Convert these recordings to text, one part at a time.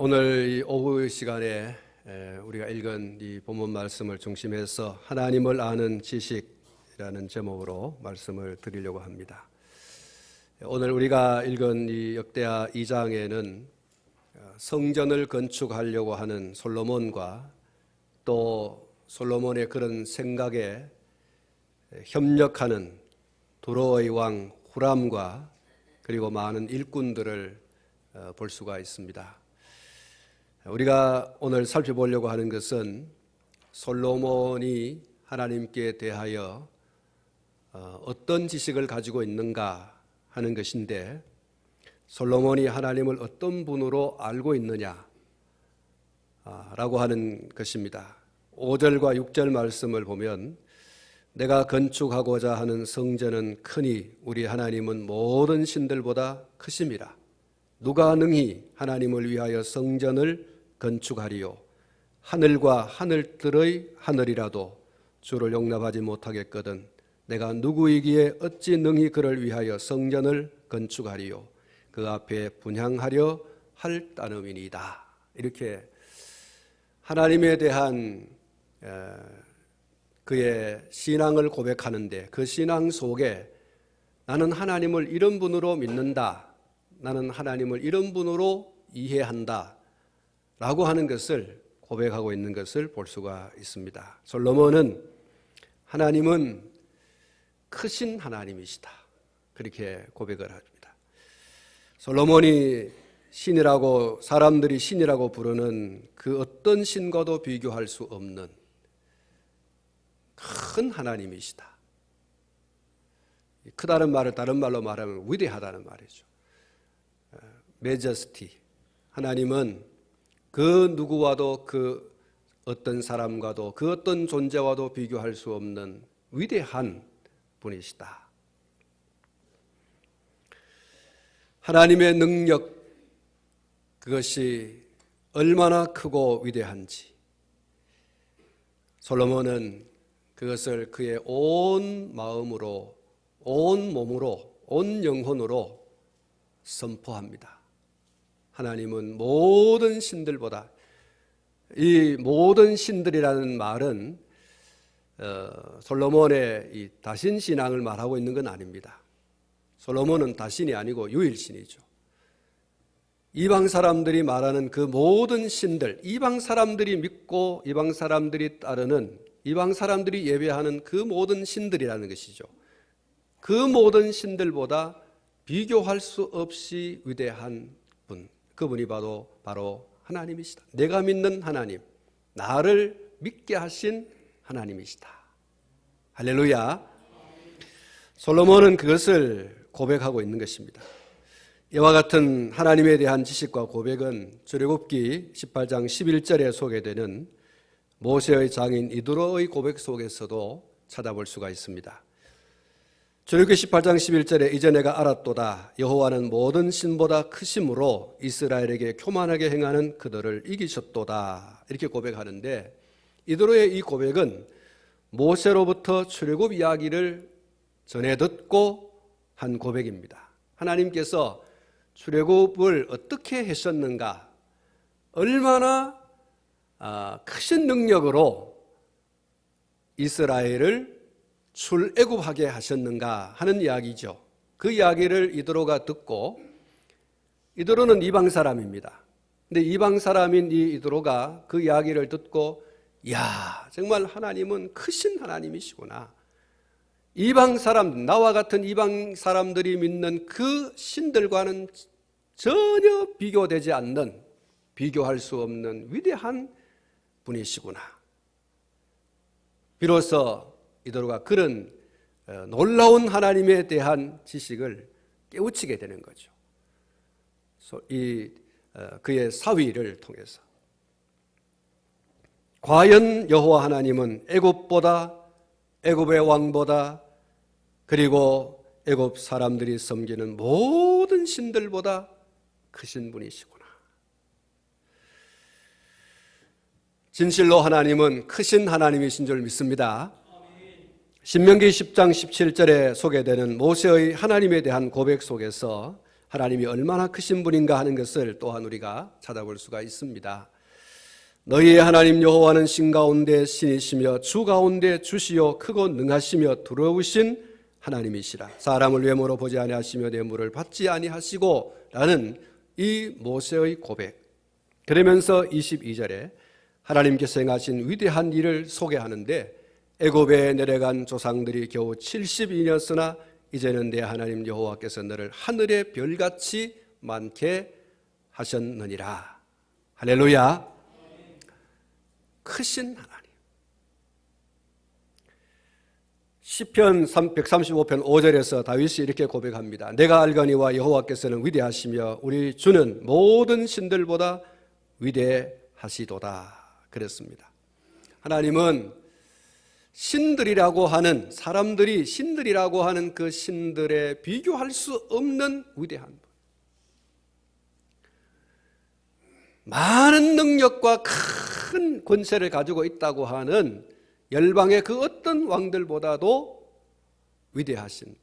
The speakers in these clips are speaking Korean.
오늘 이 오후 시간에 우리가 읽은 이 본문 말씀을 중심해서 하나님을 아는 지식이라는 제목으로 말씀을 드리려고 합니다. 오늘 우리가 읽은 이 역대하 2장에는 성전을 건축하려고 하는 솔로몬과 또 솔로몬의 그런 생각에 협력하는 두로의 왕 후람과 그리고 많은 일꾼들을 볼 수가 있습니다. 우리가 오늘 살펴보려고 하는 것은 솔로몬이 하나님께 대하여 어떤 지식을 가지고 있는가 하는 것인데, 솔로몬이 하나님을 어떤 분으로 알고 있느냐 라고 하는 것입니다. 5절과 6절 말씀을 보면, 내가 건축하고자 하는 성전은 크니 우리 하나님은 모든 신들보다 크심이라. 누가 능히 하나님을 위하여 성전을 건축하리요. 하늘과 하늘들의 하늘이라도 주를 용납하지 못하겠거든 내가 누구이기에 어찌 능히 그를 위하여 성전을 건축하리요. 그 앞에 분향하려 할 따름이니이다. 이렇게 하나님에 대한 그의 신앙을 고백하는데, 그 신앙 속에 나는 하나님을 이런 분으로 믿는다, 나는 하나님을 이런 분으로 이해한다 라고 하는 것을 고백하고 있는 것을 볼 수가 있습니다. 솔로몬은 하나님은 크신 하나님이시다, 그렇게 고백을 합니다. 솔로몬이 신이라고, 사람들이 신이라고 부르는 그 어떤 신과도 비교할 수 없는 큰 하나님이시다. 크다는 말을 다른 말로 말하면 위대하다는 말이죠. 메저스티. 하나님은 그 누구와도, 그 어떤 사람과도, 그 어떤 존재와도 비교할 수 없는 위대한 분이시다. 하나님의 능력, 그것이 얼마나 크고 위대한지 솔로몬은 그것을 그의 온 마음으로, 온 몸으로, 온 영혼으로 선포합니다. 하나님은 모든 신들보다, 이 모든 신들이라는 말은 솔로몬의 이 다신 신앙을 말하고 있는 건 아닙니다. 솔로몬은 다신이 아니고 유일신이죠. 이방 사람들이 말하는 그 모든 신들, 이방 사람들이 믿고 이방 사람들이 따르는, 이방 사람들이 예배하는 그 모든 신들이라는 것이죠. 그 모든 신들보다 비교할 수 없이 위대한 분, 그분이 바로 하나님이시다. 내가 믿는 하나님, 나를 믿게 하신 하나님이시다. 할렐루야. 솔로몬은 그것을 고백하고 있는 것입니다. 이와 같은 하나님에 대한 지식과 고백은 출애굽기 18장 11절에 소개되는 모세의 장인 이드로의 고백 속에서도 찾아볼 수가 있습니다. 출애굽기 18장 11절에 이제 내가 알았도다. 여호와는 모든 신보다 크심으로 이스라엘에게 교만하게 행하는 그들을 이기셨도다. 이렇게 고백하는데, 이드로의 이 고백은 모세로부터 출애굽 이야기를 전해 듣고 한 고백입니다. 하나님께서 출애굽을 어떻게 하셨는가, 얼마나 크신 능력으로 이스라엘을 출애굽하게 하셨는가 하는 이야기죠. 그 이야기를 이드로가 듣고, 이드로는 이방 사람입니다. 근데 이방 사람인 이 이드로가 그 이야기를 듣고, 야, 정말 하나님은 크신 하나님이시구나. 이방 사람, 나와 같은 이방 사람들이 믿는 그 신들과는 전혀 비교되지 않는, 비교할 수 없는 위대한 분이시구나. 비로소 이드로가 그런 놀라운 하나님에 대한 지식을 깨우치게 되는 거죠. 그의 사위를 통해서. 과연 여호와 하나님은 애굽의 왕보다, 그리고 애굽 사람들이 섬기는 모든 신들보다 크신 분이시구나. 진실로 하나님은 크신 하나님이신 줄 믿습니다. 신명기 10장 17절에 소개되는 모세의 하나님에 대한 고백 속에서 하나님이 얼마나 크신 분인가 하는 것을 또한 우리가 찾아볼 수가 있습니다. 너희의 하나님 여호와는 신 가운데 신이시며 주 가운데 주시요 크고 능하시며 두려우신 하나님이시라. 사람을 외모로 보지 아니하시며 뇌물을 받지 아니하시고 라는 이 모세의 고백. 그러면서 22절에 하나님께서 행하신 위대한 일을 소개하는데 애굽에 내려간 조상들이 겨우 70이었으나 이제는 내 하나님 여호와께서 너를 하늘의 별같이 많게 하셨느니라. 할렐루야. 크신 하나님. 시편 135편 5절에서 다윗이 이렇게 고백합니다. 내가 알거니와 여호와께서는 위대하시며 우리 주는 모든 신들보다 위대하시도다. 그랬습니다. 하나님은 신들이라고 하는, 사람들이 신들이라고 하는 그 신들에 비교할 수 없는 위대한 분. 많은 능력과 큰 권세를 가지고 있다고 하는 열방의 그 어떤 왕들보다도 위대하신 분.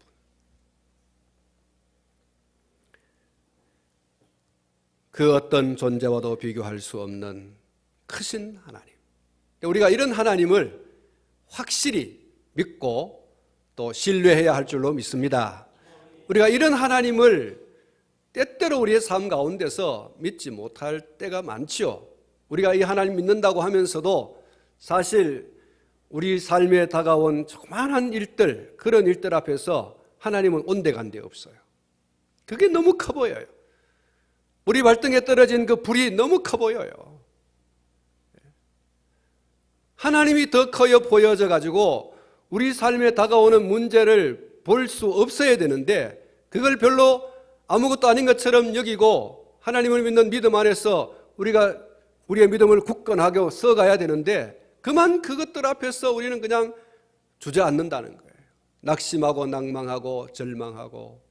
그 어떤 존재와도 비교할 수 없는 크신 하나님. 우리가 이런 하나님을 확실히 믿고 또 신뢰해야 할 줄로 믿습니다. 우리가 이런 하나님을 때때로 우리의 삶 가운데서 믿지 못할 때가 많지요. 우리가 이 하나님 믿는다고 하면서도 사실 우리 삶에 다가온 조그마한 일들, 그런 일들 앞에서 하나님은 온데간데 없어요. 그게 너무 커 보여요. 우리 발등에 떨어진 그 불이 너무 커 보여요. 하나님이 더 커 보여져 가지고 우리 삶에 다가오는 문제를 볼 수 없어야 되는데 그걸 별로 아무것도 아닌 것처럼 여기고 하나님을 믿는 믿음 안에서 우리가 우리의 믿음을 굳건하게 써가야 되는데 그만 그것들 앞에서 우리는 그냥 주저앉는다는 거예요. 낙심하고 낭망하고 절망하고.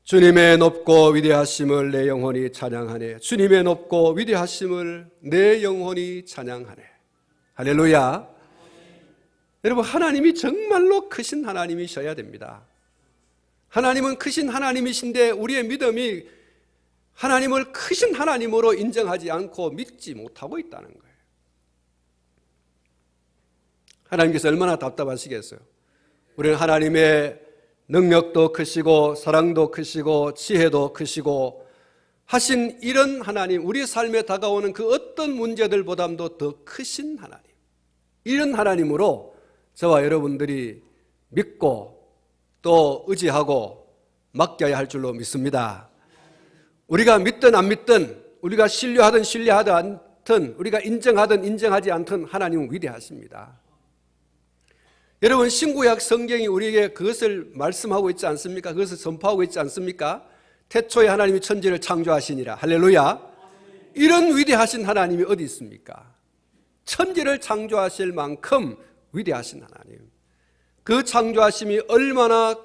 주님의 높고 위대하심을 내 영혼이 찬양하네. 주님의 높고 위대하심을 내 영혼이 찬양하네. 할렐루야. 여러분, 하나님이 정말로 크신 하나님이셔야 됩니다. 하나님은 크신 하나님이신데 우리의 믿음이 하나님을 크신 하나님으로 인정하지 않고 믿지 못하고 있다는 거예요. 하나님께서 얼마나 답답하시겠어요. 우리는 하나님의 능력도 크시고 사랑도 크시고 지혜도 크시고 하신 이런 하나님, 우리 삶에 다가오는 그 어떤 문제들보다도 더 크신 하나님, 이런 하나님으로 저와 여러분들이 믿고 또 의지하고 맡겨야 할 줄로 믿습니다. 우리가 믿든 안 믿든, 우리가 신뢰하든 신뢰하지 않든, 우리가 인정하든 인정하지 않든 하나님은 위대하십니다. 여러분, 신구약 성경이 우리에게 그것을 말씀하고 있지 않습니까? 그것을 선포하고 있지 않습니까? 태초에 하나님이 천지를 창조하시니라. 할렐루야. 이런 위대하신 하나님이 어디 있습니까? 천지를 창조하실 만큼 위대하신 하나님. 그 창조하심이 얼마나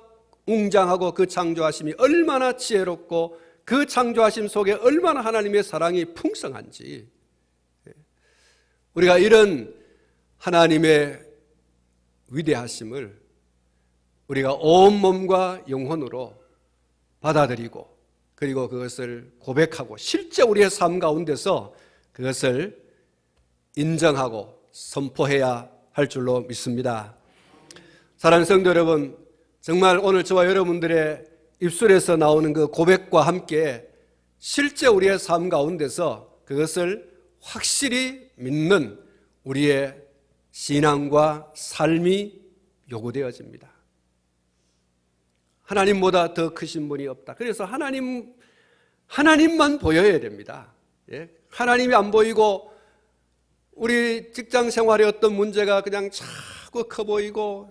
웅장하고 그 창조하심이 얼마나 지혜롭고 그 창조하심 속에 얼마나 하나님의 사랑이 풍성한지, 우리가 이런 하나님의 위대하심을 우리가 온 몸과 영혼으로 받아들이고 그리고 그것을 고백하고 실제 우리의 삶 가운데서 그것을 인정하고 선포해야 할 줄로 믿습니다. 사랑하는 성도 여러분, 정말 오늘 저와 여러분들의 입술에서 나오는 그 고백과 함께 실제 우리의 삶 가운데서 그것을 확실히 믿는 우리의 신앙과 삶이 요구되어집니다. 하나님보다 더 크신 분이 없다. 그래서 하나님만 보여야 됩니다. 하나님이 안 보이고 우리 직장 생활의 어떤 문제가 그냥 자꾸 커 보이고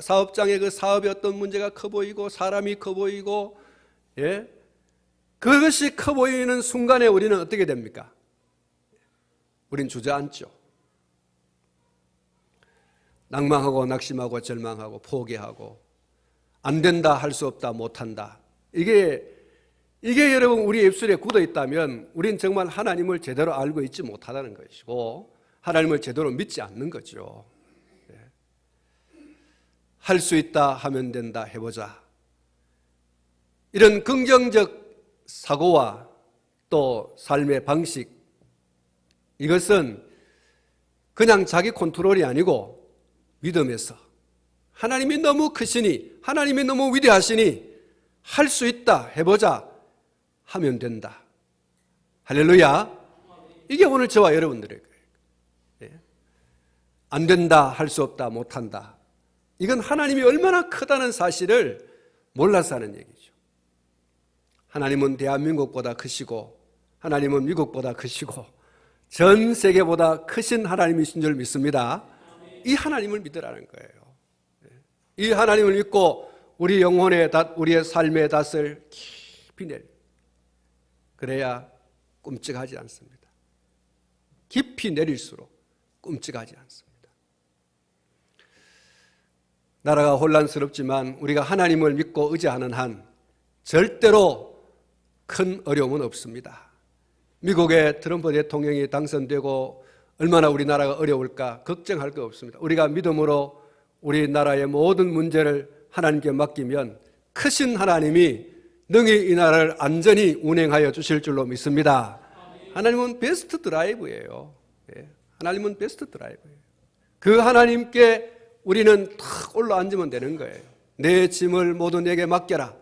사업장의 그 사업의 어떤 문제가 커 보이고 사람이 커 보이고 그것이 커 보이는 순간에 우리는 어떻게 됩니까? 우린 주저앉죠. 낭망하고 낙심하고 절망하고 포기하고 안 된다, 할 수 없다, 못한다. 이게 여러분 우리의 입술에 굳어 있다면 우린 정말 하나님을 제대로 알고 있지 못하다는 것이고 하나님을 제대로 믿지 않는 거죠. 할 수 있다 하면 된다, 해보자. 이런 긍정적 사고와 또 삶의 방식, 이것은 그냥 자기 컨트롤이 아니고 믿음에서 하나님이 너무 크시니, 하나님이 너무 위대하시니 할 수 있다, 해보자 하면 된다. 할렐루야. 이게 오늘 저와 여러분들의 거예요. 안 된다, 할 수 없다, 못한다. 이건 하나님이 얼마나 크다는 사실을 몰라서 하는 얘기죠. 하나님은 대한민국보다 크시고, 하나님은 미국보다 크시고, 전 세계보다 크신 하나님이신 줄 믿습니다. 이 하나님을 믿으라는 거예요. 이 하나님을 믿고 우리 영혼의 닷, 우리의 삶의 닷을 깊이 내려. 그래야 끔찍하지 않습니다. 깊이 내릴수록 끔찍하지 않습니다. 나라가 혼란스럽지만 우리가 하나님을 믿고 의지하는 한 절대로 큰 어려움은 없습니다. 미국의 트럼프 대통령이 당선되고 얼마나 우리나라가 어려울까 걱정할 거 없습니다. 우리가 믿음으로 우리나라의 모든 문제를 하나님께 맡기면 크신 하나님이 능히 이 나라를 안전히 운행하여 주실 줄로 믿습니다. 하나님은 베스트 드라이브예요. 하나님은 베스트 드라이브예요. 그 하나님께 우리는 탁 올라앉으면 되는 거예요. 내 짐을 모두 내게 맡겨라.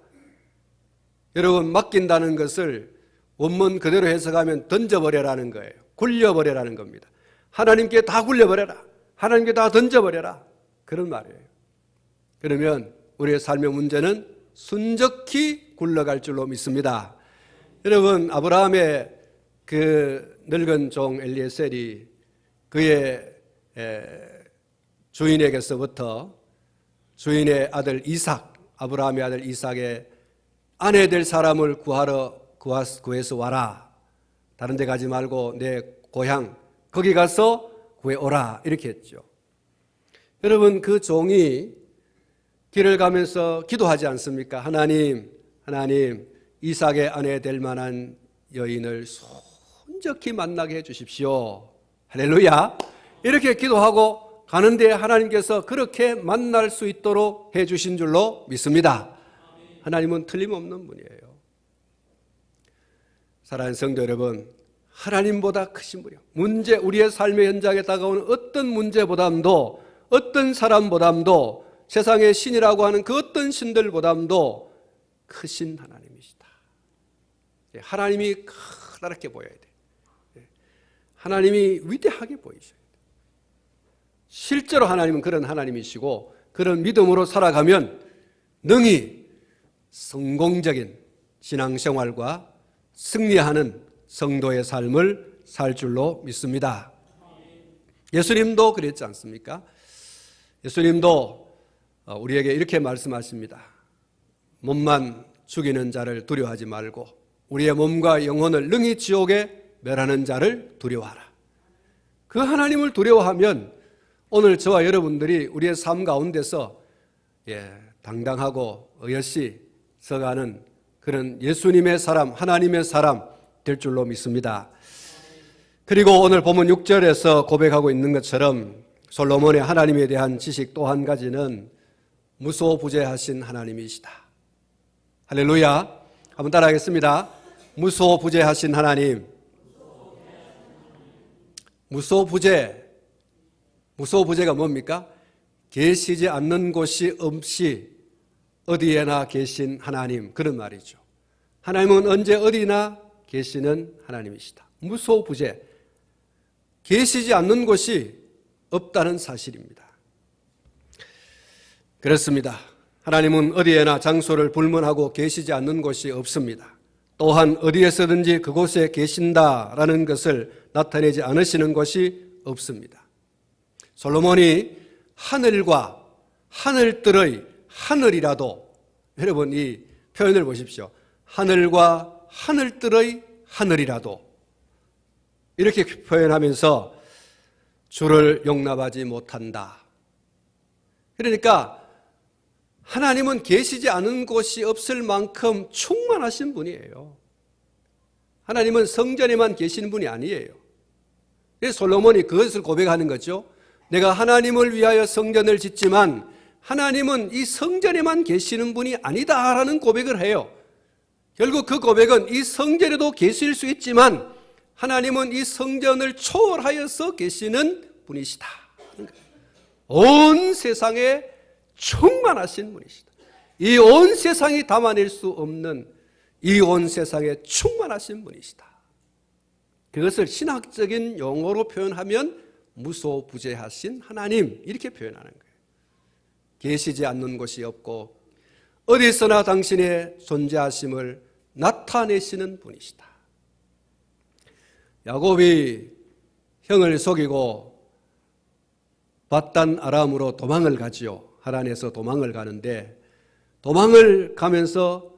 여러분, 맡긴다는 것을 원문 그대로 해석하면 던져버려라는 거예요. 굴려버려라는 겁니다. 하나님께 다 굴려버려라. 하나님께 다 던져버려라. 그런 말이에요. 그러면 우리의 삶의 문제는 순적히 굴러갈 줄로 믿습니다. 여러분, 아브라함의 그 늙은 종 엘리에셀이 그의 주인에게서부터 주인의 아들 이삭, 아브라함의 아들 이삭의 아내 될 사람을 구해서 와라. 다른 데 가지 말고 내 고향 거기 가서 구해오라. 이렇게 했죠. 여러분, 그 종이 길을 가면서 기도하지 않습니까? 하나님, 이삭의 아내 될 만한 여인을 손적히 만나게 해 주십시오. 할렐루야. 이렇게 기도하고 가는데 하나님께서 그렇게 만날 수 있도록 해 주신 줄로 믿습니다. 하나님은 틀림없는 분이에요. 사랑하는 성도 여러분, 하나님보다 크신 분이요. 우리의 삶의 현장에 다가오는 어떤 문제보담도, 어떤 사람보담도, 세상의 신이라고 하는 그 어떤 신들보담도 크신 하나님이시다. 하나님이 커다랗게 보여야 돼. 하나님이 위대하게 보이셔야 돼. 실제로 하나님은 그런 하나님이시고, 그런 믿음으로 살아가면 능히 성공적인 신앙생활과 승리하는 성도의 삶을 살 줄로 믿습니다. 예수님도 그랬지 않습니까? 예수님도 우리에게 이렇게 말씀하십니다. 몸만 죽이는 자를 두려워하지 말고 우리의 몸과 영혼을 능히 지옥에 멸하는 자를 두려워하라. 그 하나님을 두려워하면 오늘 저와 여러분들이 우리의 삶 가운데서 당당하고 어여시 서가는 그런 예수님의 사람, 하나님의 사람 될 줄로 믿습니다. 그리고 오늘 본문 6절에서 고백하고 있는 것처럼 솔로몬의 하나님에 대한 지식 또 한 가지는 무소부재하신 하나님이시다. 할렐루야. 한번 따라하겠습니다. 무소부재하신 하나님. 무소부재가 뭡니까? 계시지 않는 곳이 없이 어디에나 계신 하나님, 그런 말이죠. 하나님은 언제 어디나 계시는 하나님이시다. 무소부재. 계시지 않는 곳이 없다는 사실입니다. 그렇습니다. 하나님은 어디에나 장소를 불문하고 계시지 않는 곳이 없습니다. 또한 어디에서든지 그곳에 계신다라는 것을 나타내지 않으시는 곳이 없습니다. 솔로몬이 하늘과 하늘들의 하늘이라도, 여러분 이 표현을 보십시오. 하늘과 하늘들의 하늘이라도 이렇게 표현하면서 주를 용납하지 못한다. 그러니까 하나님은 계시지 않은 곳이 없을 만큼 충만하신 분이에요. 하나님은 성전에만 계시는 분이 아니에요. 그래서 솔로몬이 그것을 고백하는 거죠. 내가 하나님을 위하여 성전을 짓지만 하나님은 이 성전에만 계시는 분이 아니다라는 고백을 해요. 결국 그 고백은 이 성전에도 계실 수 있지만 하나님은 이 성전을 초월하여서 계시는 분이시다. 온 세상에 충만하신 분이시다. 이 온 세상이 담아낼 수 없는 이 온 세상에 충만하신 분이시다. 그것을 신학적인 용어로 표현하면 무소부재하신 하나님, 이렇게 표현하는 거예요. 계시지 않는 곳이 없고 어디서나 당신의 존재하심을 나타내시는 분이시다. 야곱이 형을 속이고 밧단 아람으로 도망을 가지요. 하란에서 도망을 가는데 도망을 가면서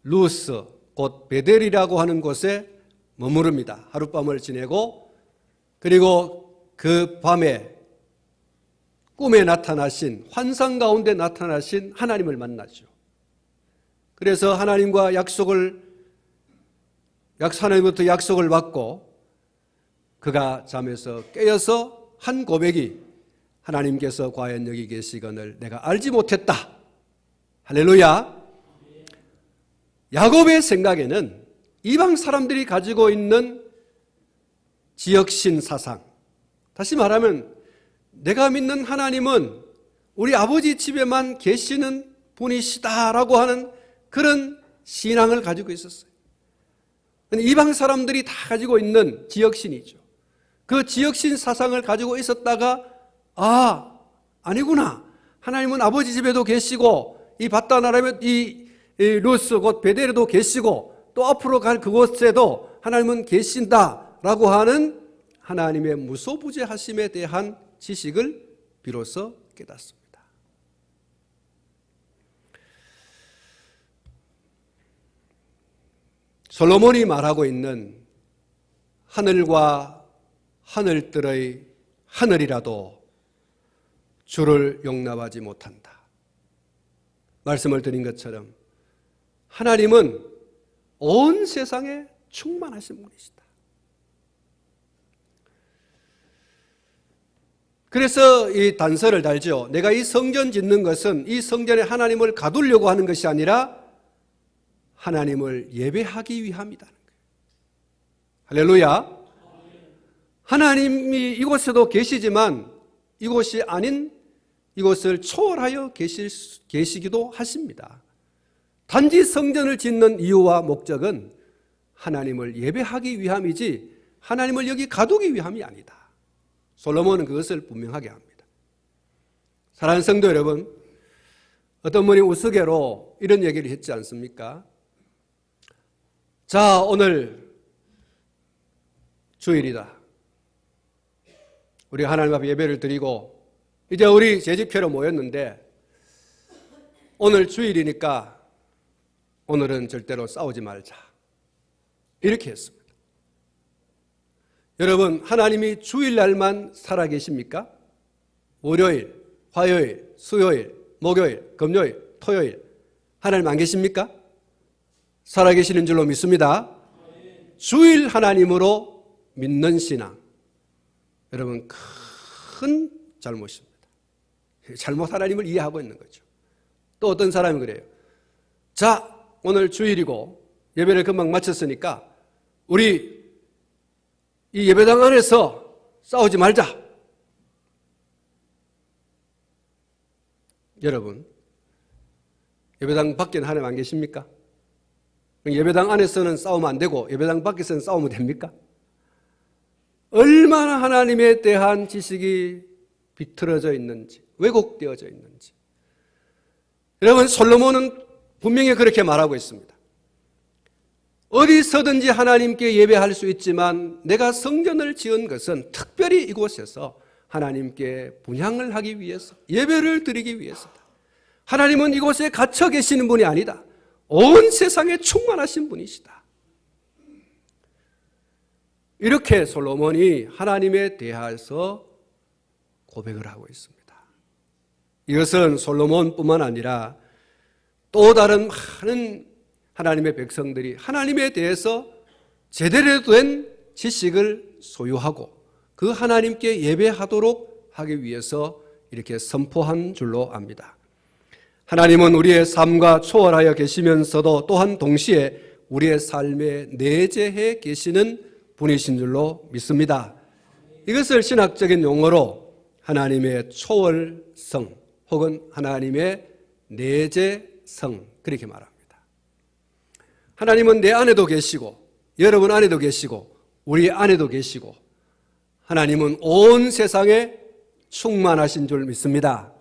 루스, 곧 베델이라고 하는 곳에 머무릅니다. 하룻밤을 지내고 그리고 그 밤에 꿈에 나타나신, 환상 가운데 나타나신 하나님을 만나죠. 그래서 하나님과 하나님부터 약속을 받고 그가 잠에서 깨어서 한 고백이 하나님께서 과연 여기 계시거늘 내가 알지 못했다. 할렐루야. 야곱의 생각에는 이방 사람들이 가지고 있는 지역신 사상, 다시 말하면 내가 믿는 하나님은 우리 아버지 집에만 계시는 분이시다라고 하는 그런 신앙을 가지고 있었어요. 이방 사람들이 다 가지고 있는 지역신이죠. 그 지역신 사상을 가지고 있었다가 아니구나. 하나님은 아버지 집에도 계시고 이 밧단 아람에 이 루스 곧 베델에도 계시고 또 앞으로 갈 그곳에도 하나님은 계신다라고 하는 하나님의 무소부재하심에 대한 지식을 비로소 깨닫습니다. 솔로몬이 말하고 있는 하늘과 하늘들의 하늘이라도 주를 용납하지 못한다. 말씀을 드린 것처럼 하나님은 온 세상에 충만하신 분이시다. 그래서 이 단서를 달죠. 내가 이 성전 짓는 것은 이 성전에 하나님을 가두려고 하는 것이 아니라 하나님을 예배하기 위함이라는 거예요. 할렐루야. 하나님이 이곳에도 계시지만 이곳이 아닌 이곳을 초월하여 계시기도 하십니다. 단지 성전을 짓는 이유와 목적은 하나님을 예배하기 위함이지 하나님을 여기 가두기 위함이 아니다. 솔로몬은 그것을 분명하게 합니다. 사랑하는 성도 여러분, 어떤 분이 우스개로 이런 얘기를 했지 않습니까? 자, 오늘 주일이다. 우리 하나님 앞에 예배를 드리고 이제 우리 제집회로 모였는데 오늘 주일이니까 오늘은 절대로 싸우지 말자. 이렇게 했습니다. 여러분, 하나님이 주일날만 살아계십니까? 월요일, 화요일, 수요일, 목요일, 금요일, 토요일 하나님 안 계십니까? 살아계시는 줄로 믿습니다. 주일 하나님으로 믿는 신앙, 여러분 큰 잘못입니다. 잘못 하나님을 이해하고 있는 거죠. 또 어떤 사람이 그래요. 자, 오늘 주일이고 예배를 금방 마쳤으니까 우리 이 예배당 안에서 싸우지 말자. 여러분, 예배당 밖에는 하나님 안 계십니까? 예배당 안에서는 싸우면 안 되고 예배당 밖에서는 싸우면 됩니까? 얼마나 하나님에 대한 지식이 비틀어져 있는지, 왜곡되어져 있는지. 여러분, 솔로몬은 분명히 그렇게 말하고 있습니다. 어디서든지 하나님께 예배할 수 있지만 내가 성전을 지은 것은 특별히 이곳에서 하나님께 분향을 하기 위해서, 예배를 드리기 위해서다. 하나님은 이곳에 갇혀 계시는 분이 아니다. 온 세상에 충만하신 분이시다. 이렇게 솔로몬이 하나님에 대해서 고백을 하고 있습니다. 이것은 솔로몬뿐만 아니라 또 다른 많은 하나님의 백성들이 하나님에 대해서 제대로 된 지식을 소유하고 그 하나님께 예배하도록 하기 위해서 이렇게 선포한 줄로 압니다. 하나님은 우리의 삶과 초월하여 계시면서도 또한 동시에 우리의 삶에 내재해 계시는 분이신 줄로 믿습니다. 이것을 신학적인 용어로 하나님의 초월성 혹은 하나님의 내재성 그렇게 말합니다. 하나님은 내 안에도 계시고 여러분 안에도 계시고 우리 안에도 계시고 하나님은 온 세상에 충만하신 줄 믿습니다.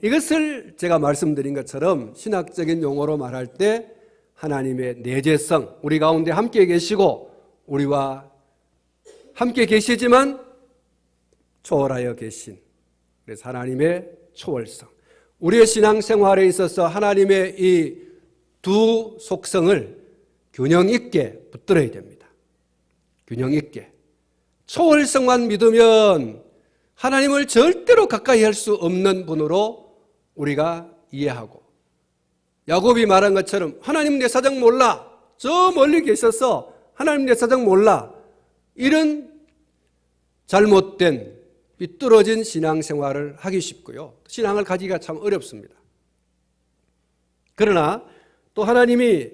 이것을 제가 말씀드린 것처럼 신학적인 용어로 말할 때 하나님의 내재성, 우리 가운데 함께 계시고 우리와 함께 계시지만 초월하여 계신, 그래서 하나님의 초월성, 우리의 신앙생활에 있어서 하나님의 이 두 속성을 균형 있게 붙들어야 됩니다. 균형 있게. 초월성만 믿으면 하나님을 절대로 가까이 할 수 없는 분으로 우리가 이해하고, 야곱이 말한 것처럼 하나님 내 사정 몰라, 저 멀리 계셔서 하나님 내 사정 몰라, 이런 잘못된 삐뚤어진 신앙생활을 하기 쉽고요, 신앙을 가지기가 참 어렵습니다. 그러나 또 하나님이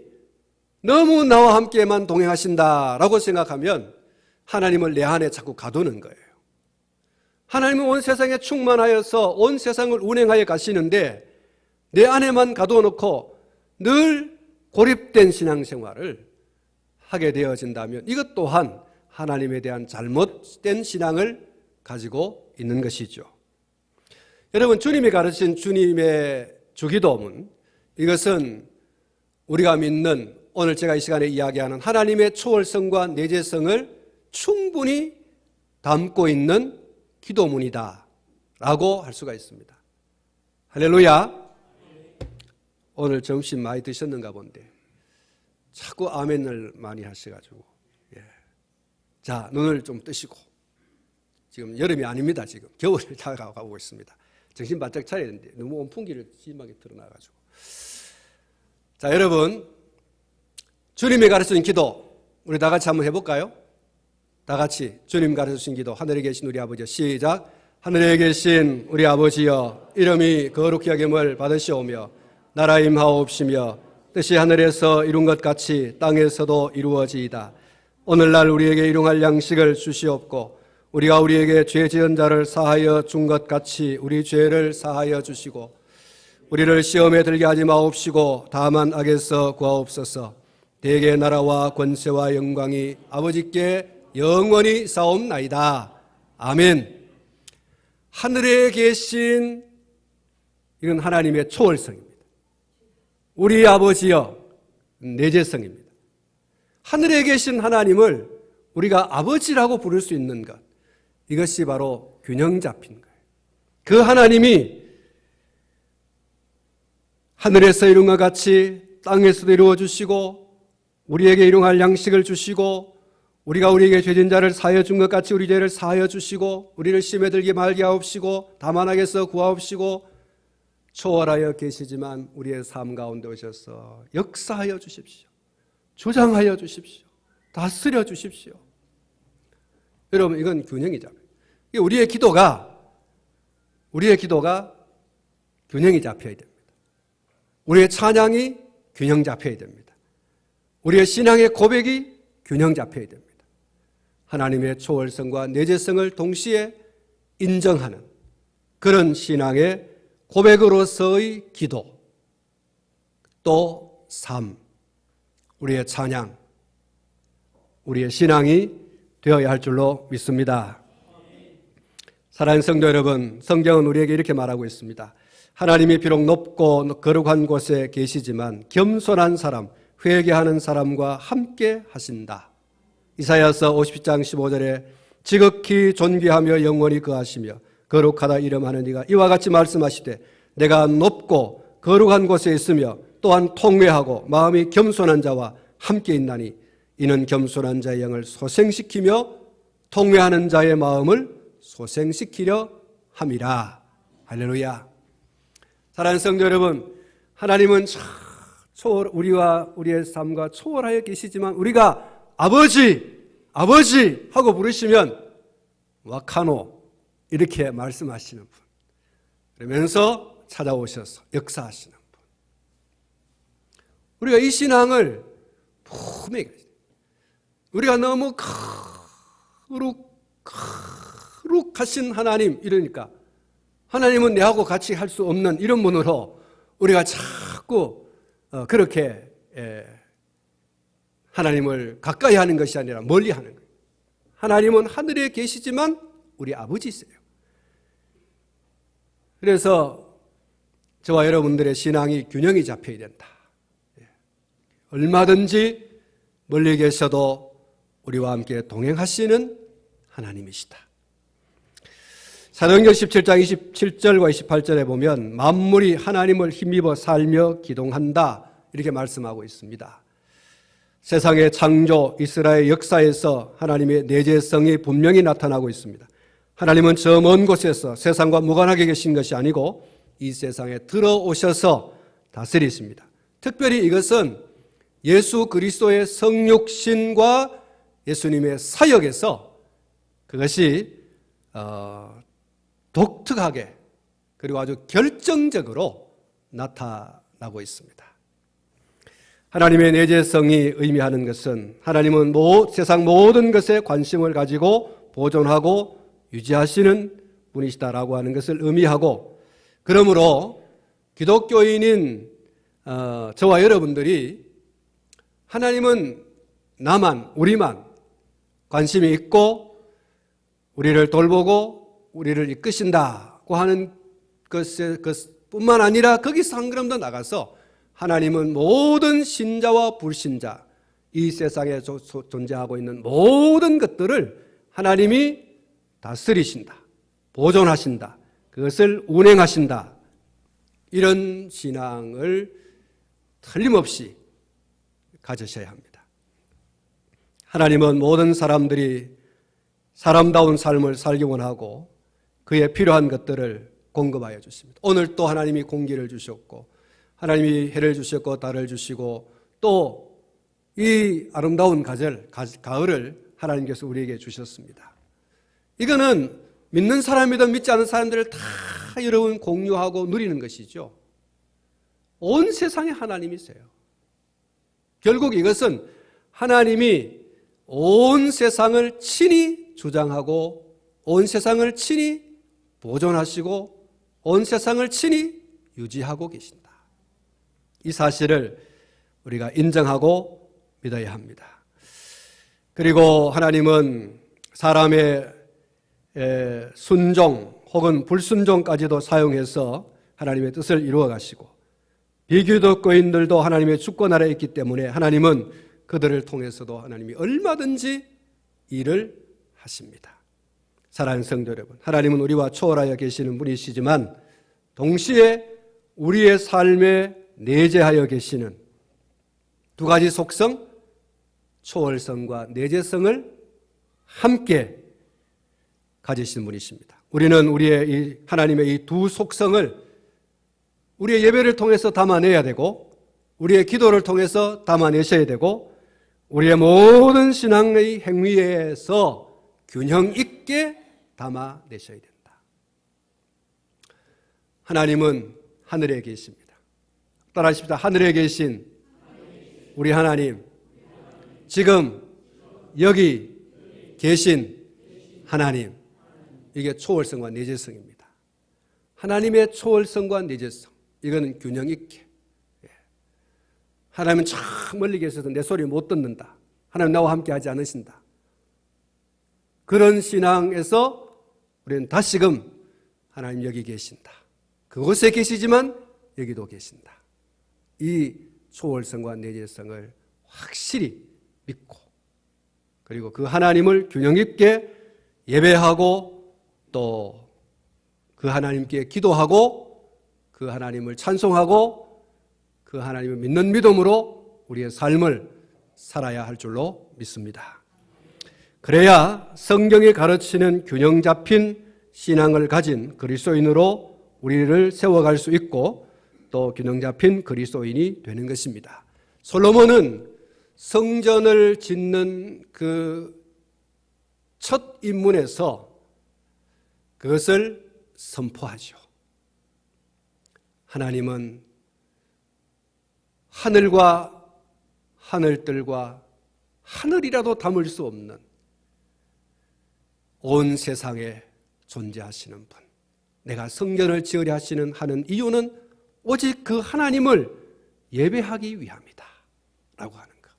너무 나와 함께만 동행하신다라고 생각하면 하나님을 내 안에 자꾸 가두는 거예요. 하나님은 온 세상에 충만하여서 온 세상을 운행하여 가시는데 내 안에만 가둬놓고 늘 고립된 신앙생활을 하게 되어진다면 이것 또한 하나님에 대한 잘못된 신앙을 가지고 있는 것이죠. 여러분, 주님이 가르친 주님의 주기도문, 이것은 우리가 믿는 오늘 제가 이 시간에 이야기하는 하나님의 초월성과 내재성을 충분히 담고 있는 기도문이다 라고 할 수가 있습니다. 할렐루야. 오늘 점심 많이 드셨는가 본데 자꾸 아멘을 많이 하셔가지고, 자, 눈을 좀 뜨시고, 지금 여름이 아닙니다. 지금 겨울을 다가가고 있습니다. 정신 바짝 차려야 되는데 너무 온풍기를 심하게 틀어놔가지고. 자, 여러분, 주님이 가르치신 기도 우리 다 같이 한번 해볼까요? 다 같이 주님 가르치신 기도, 하늘에 계신 우리 아버지여. 시작. 하늘에 계신 우리 아버지여, 이름이 거룩히 여김을 받으시오며 나라 임하옵시며 뜻이 하늘에서 이룬 것 같이 땅에서도 이루어지이다. 오늘날 우리에게 일용할 양식을 주시옵고 우리가 우리에게 죄 지은 자를 사하여 준 것 같이 우리 죄를 사하여 주시고 우리를 시험에 들게 하지 마옵시고 다만 악에서 구하옵소서. 대개 나라와 권세와 영광이 아버지께 영원히 싸움나이다. 아멘. 하늘에 계신, 이건 하나님의 초월성입니다. 우리 아버지여, 내재성입니다. 하늘에 계신 하나님을 우리가 아버지라고 부를 수 있는 것, 이것이 바로 균형 잡힌 거예요. 그 하나님이 하늘에서 이룬 것 같이 땅에서도 이루어 주시고 우리에게 일용할 양식을 주시고 우리가 우리에게 죄진 자를 사하여 준 것 같이 우리 죄를 사하여 주시고 우리를 시험에 들게 말게 하옵시고 다만 악에서 구하옵시고 초월하여 계시지만 우리의 삶 가운데 오셔서 역사하여 주십시오. 조장하여 주십시오. 다스려 주십시오. 여러분, 이건 균형이잖아요. 우리의 기도가 균형이 잡혀야 됩니다. 우리의 찬양이 균형 잡혀야 됩니다. 우리의 신앙의 고백이 균형 잡혀야 됩니다. 하나님의 초월성과 내재성을 동시에 인정하는 그런 신앙의 고백으로서의 기도, 또 삶, 우리의 찬양, 우리의 신앙이 되어야 할 줄로 믿습니다. 사랑하는 성도 여러분, 성경은 우리에게 이렇게 말하고 있습니다. 하나님이 비록 높고 거룩한 곳에 계시지만 겸손한 사람, 회개하는 사람과 함께 하신다. 이사야서 50장 15절에 지극히 존귀하며 영원히 거하시며 거룩하다 이름하는 이가 이와 같이 말씀하시되 내가 높고 거룩한 곳에 있으며 또한 통회하고 마음이 겸손한 자와 함께 있나니 이는 겸손한 자의 영을 소생시키며 통회하는 자의 마음을 소생시키려 함이라. 할렐루야. 사랑하는 성도 여러분, 하나님은 우리와 우리의 삶과 초월하여 계시지만 우리가 아버지 하고 부르시면 와카노 이렇게 말씀하시는 분, 그러면서 찾아오셔서 역사하시는 분. 우리가 이 신앙을 우리가 너무 거룩하신 하나님 이러니까 하나님은 내하고 같이 할 수 없는 이런 분으로 우리가 자꾸 그렇게 하나님을 가까이 하는 것이 아니라 멀리 하는 거예요. 하나님은 하늘에 계시지만 우리 아버지세요. 그래서 저와 여러분들의 신앙이 균형이 잡혀야 된다. 얼마든지 멀리 계셔도 우리와 함께 동행하시는 하나님이시다. 사도행전 17장 27절과 28절에 보면 만물이 하나님을 힘입어 살며 기동한다 이렇게 말씀하고 있습니다. 세상의 창조, 이스라엘 역사에서 하나님의 내재성이 분명히 나타나고 있습니다. 하나님은 저 먼 곳에서 세상과 무관하게 계신 것이 아니고 이 세상에 들어오셔서 다스리십니다. 특별히 이것은 예수 그리스도의 성육신과 예수님의 사역에서 그것이 독특하게 그리고 아주 결정적으로 나타나고 있습니다. 하나님의 내재성이 의미하는 것은 하나님은 세상 모든 것에 관심을 가지고 보존하고 유지하시는 분이시다라고 하는 것을 의미하고, 그러므로 기독교인인 저와 여러분들이 하나님은 우리만 관심이 있고 우리를 돌보고 우리를 이끄신다고 하는 것뿐만 아니라 거기서 한 걸음 더 나가서 하나님은 모든 신자와 불신자, 이 세상에 존재하고 있는 모든 것들을 하나님이 다스리신다, 보존하신다, 그것을 운행하신다, 이런 신앙을 틀림없이 가지셔야 합니다. 하나님은 모든 사람들이 사람다운 삶을 살기 원하고 그에 필요한 것들을 공급하여 주십니다. 오늘 또 하나님이 공기를 주셨고 하나님이 해를 주셨고 달을 주시고 또 이 아름다운 가을을 하나님께서 우리에게 주셨습니다. 이거는 믿는 사람이든 믿지 않은 사람들을 다 여러분 공유하고 누리는 것이죠. 온 세상에 하나님이세요. 결국 이것은 하나님이 온 세상을 친히 주장하고 온 세상을 친히 보존하시고 온 세상을 친히 유지하고 계신다. 이 사실을 우리가 인정하고 믿어야 합니다. 그리고 하나님은 사람의 순종 혹은 불순종까지도 사용해서 하나님의 뜻을 이루어 가시고 비기독교인들도 하나님의 주권 아래에 있기 때문에 하나님은 그들을 통해서도 하나님이 얼마든지 일을 하십니다. 사랑하는 성도 여러분, 하나님은 우리와 초월하여 계시는 분이시지만 동시에 우리의 삶에 내재하여 계시는 두 가지 속성, 초월성과 내재성을 함께 가지신 분이십니다. 우리는 우리의 하나님의 이 두 속성을 우리의 예배를 통해서 담아내야 되고 우리의 기도를 통해서 담아내셔야 되고 우리의 모든 신앙의 행위에서 균형 있게 담아내셔야 된다. 하나님은 하늘에 계십니다. 따라하십시다. 하늘에 계신 우리 하나님, 지금 여기 계신 하나님, 이게 초월성과 내재성입니다. 하나님의 초월성과 내재성, 이거는 균형 있게. 하나님은 참 멀리 계셔서 내 소리 못 듣는다, 하나님 나와 함께 하지 않으신다, 그런 신앙에서 우리는 다시금 하나님 여기 계신다, 그곳에 계시지만 여기도 계신다, 이 초월성과 내재성을 확실히 믿고 그리고 그 하나님을 균형 있게 예배하고 또 그 하나님께 기도하고 그 하나님을 찬송하고 그 하나님을 믿는 믿음으로 우리의 삶을 살아야 할 줄로 믿습니다. 그래야 성경이 가르치는 균형 잡힌 신앙을 가진 그리스도인으로 우리를 세워갈 수 있고 또 균형 잡힌 그리스도인이 되는 것입니다. 솔로몬은 성전을 짓는 그 첫 입문에서 그것을 선포하죠. 하나님은 하늘과 하늘들과 하늘이라도 담을 수 없는 온 세상에 존재하시는 분, 내가 성전을 지으려 하는 이유는 오직 그 하나님을 예배하기 위함이다 라고 하는 것.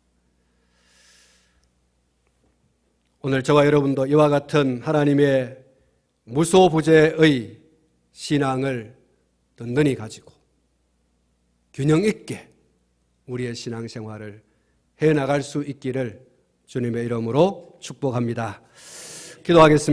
오늘 저와 여러분도 이와 같은 하나님의 무소부재의 신앙을 든든히 가지고 균형 있게 우리의 신앙생활을 해나갈 수 있기를 주님의 이름으로 축복합니다. 기도하겠습니다.